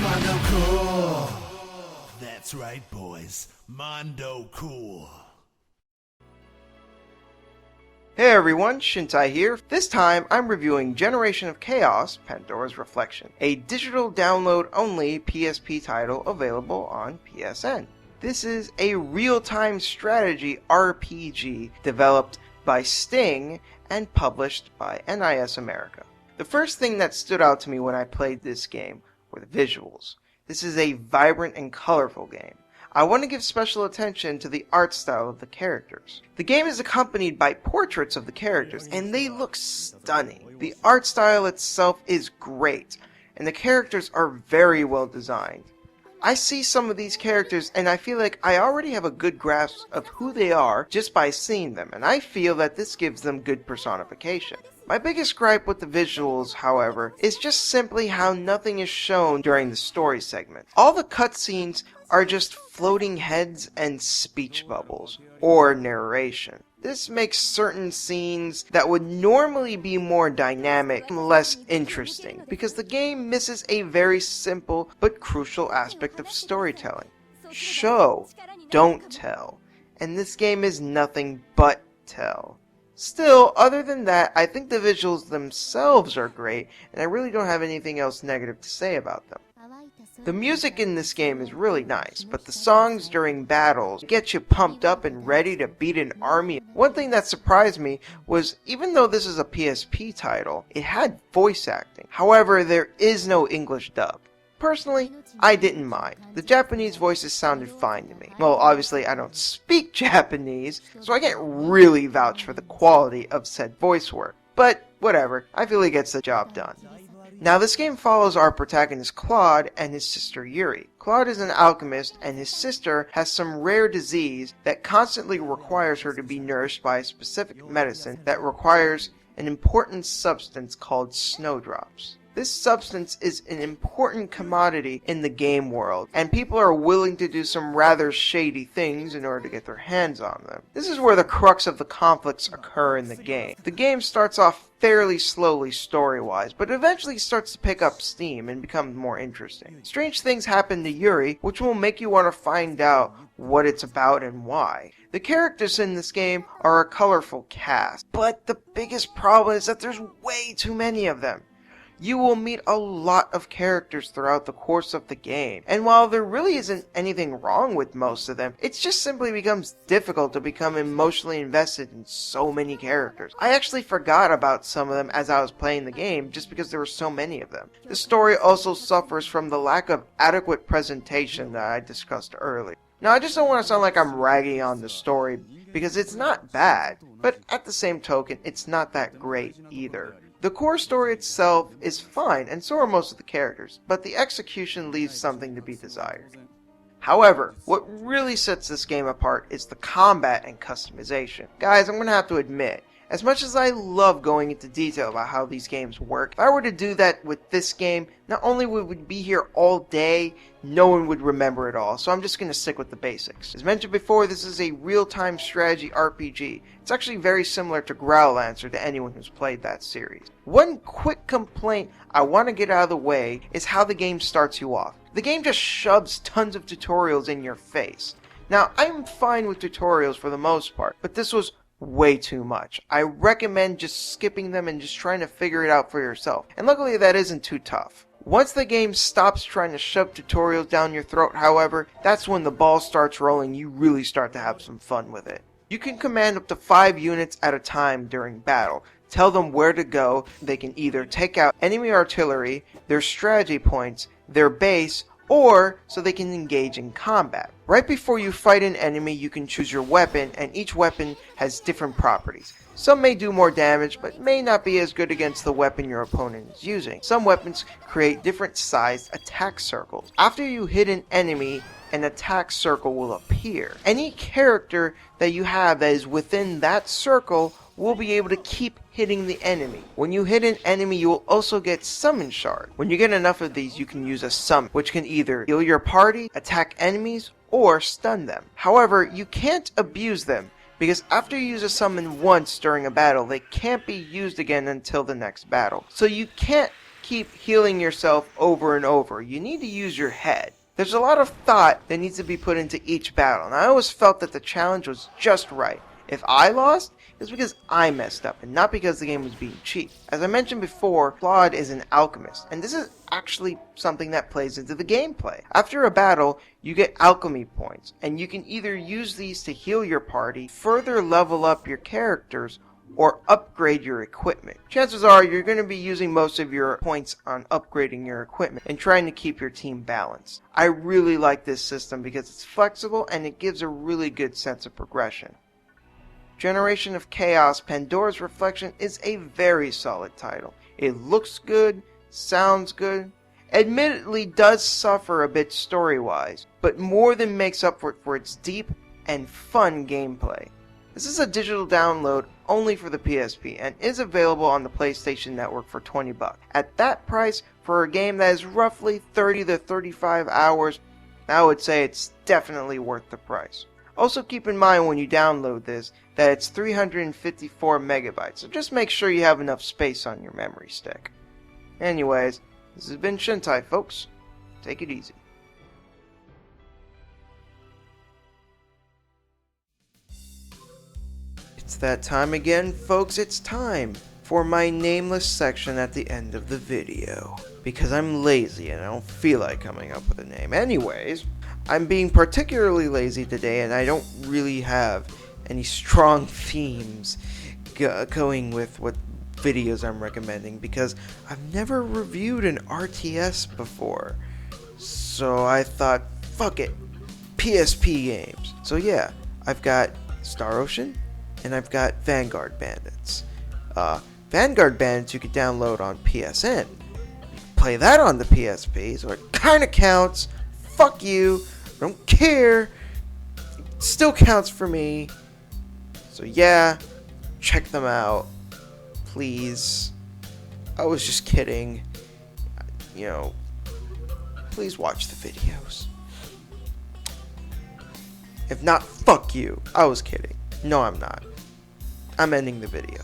Mondo cool. That's right, boys. Mondo cool. Hey everyone, Shintai here. This time I'm reviewing Generation of Chaos, Pandora's Reflection, a digital download-only PSP title available on PSN. This is a real-time strategy RPG developed by Sting and published by NIS America. The first thing that stood out to me when I played this game were the visuals. This is a vibrant and colorful game. I want to give special attention to the art style of the characters. The game is accompanied by portraits of the characters, and they look stunning. The art style itself is great, and the characters are very well designed. I see some of these characters and I feel like I already have a good grasp of who they are just by seeing them, and I feel that this gives them good personification. My biggest gripe with the visuals, however, is just simply how nothing is shown during the story segment. All the cutscenes are just floating heads and speech bubbles, or narration. This makes certain scenes that would normally be more dynamic less interesting, because the game misses a very simple but crucial aspect of storytelling. Show, don't tell. And this game is nothing but tell. Still, other than that, I think the visuals themselves are great, and I really don't have anything else negative to say about them. The music in this game is really nice, but the songs during battles get you pumped up and ready to beat an army. One thing that surprised me was, even though this is a PSP title, it had voice acting. However, there is no English dub. Personally, I didn't mind. The Japanese voices sounded fine to me. Well, obviously I don't speak Japanese, so I can't really vouch for the quality of said voice work. But whatever, I feel it gets the job done. Now, this game follows our protagonist Claude and his sister Yuri. Claude is an alchemist, and his sister has some rare disease that constantly requires her to be nourished by a specific medicine that requires an important substance called snowdrops. This substance is an important commodity in the game world, and people are willing to do some rather shady things in order to get their hands on them. This is where the crux of the conflicts occur in the game. The game starts off fairly slowly story-wise, but eventually starts to pick up steam and become more interesting. Strange things happen to Yuri, which will make you want to find out what it's about and why. The characters in this game are a colorful cast, but the biggest problem is that there's way too many of them. You will meet a lot of characters throughout the course of the game, and while there really isn't anything wrong with most of them, it just simply becomes difficult to become emotionally invested in so many characters. I actually forgot about some of them as I was playing the game just because there were so many of them. The story also suffers from the lack of adequate presentation that I discussed earlier. Now, I just don't want to sound like I'm ragging on the story, because it's not bad, but at the same token, it's not that great either. The core story itself is fine, and so are most of the characters, but the execution leaves something to be desired. However, what really sets this game apart is the combat and customization. Guys, I'm going to have to admit, as much as I love going into detail about how these games work, if I were to do that with this game, not only would we be here all day, no one would remember it all, so I'm just going to stick with the basics. As mentioned before, this is a real-time strategy RPG. It's actually very similar to Growlancer to anyone who's played that series. One quick complaint I want to get out of the way is how the game starts you off. The game just shoves tons of tutorials in your face. Now, I'm fine with tutorials for the most part, but this was way too much. I recommend just skipping them and just trying to figure it out for yourself. And luckily that isn't too tough. Once the game stops trying to shove tutorials down your throat, however, that's when the ball starts rolling. You really start to have some fun with it. You can command up to 5 units at a time during battle. Tell them where to go. They can either take out enemy artillery, their strategy points, their base, or so they can engage in combat. Right before you fight an enemy, you can choose your weapon, and each weapon has different properties. Some may do more damage, but may not be as good against the weapon your opponent is using. Some weapons create different sized attack circles. After you hit an enemy, an attack circle will appear. Any character that you have that is within that circle will be able to keep hitting the enemy. When you hit an enemy, you will also get summon shard. When you get enough of these, you can use a summon, which can either heal your party, attack enemies, or stun them. However, you can't abuse them, because after you use a summon once during a battle, they can't be used again until the next battle. So you can't keep healing yourself over and over. You need to use your head. There's a lot of thought that needs to be put into each battle, and I always felt that the challenge was just right. If I lost, it's because I messed up, and not because the game was being cheap. As I mentioned before, Claude is an alchemist, and this is actually something that plays into the gameplay. After a battle, you get alchemy points, and you can either use these to heal your party, further level up your characters, or upgrade your equipment. Chances are you're going to be using most of your points on upgrading your equipment and trying to keep your team balanced. I really like this system because it's flexible and it gives a really good sense of progression. Generation of Chaos: Pandora's Reflection is a very solid title. It looks good, sounds good, admittedly does suffer a bit story-wise, but more than makes up for its deep and fun gameplay. This is a digital download only for the PSP and is available on the PlayStation Network for $20. At that price, for a game that is roughly 30 to 35 hours, I would say it's definitely worth the price. Also keep in mind when you download this that it's 354 megabytes, so just make sure you have enough space on your memory stick. Anyways, this has been Shintai, folks. Take it easy. It's that time again, folks. It's time for my nameless section at the end of the video. Because I'm lazy and I don't feel like coming up with a name. Anyways, I'm being particularly lazy today and I don't really have any strong themes going with what videos I'm recommending because I've never reviewed an RTS before. So I thought, fuck it, PSP games. So yeah, I've got Star Ocean and I've got Vanguard Bandits. Vanguard Bandits you can download on PSN. You can play that on the PSP, so it kinda counts. Fuck you. I don't care. It still counts for me. So yeah, check them out. Please. I was just kidding. You know, please watch the videos. If not, fuck you. I was kidding. No, I'm not. I'm ending the video.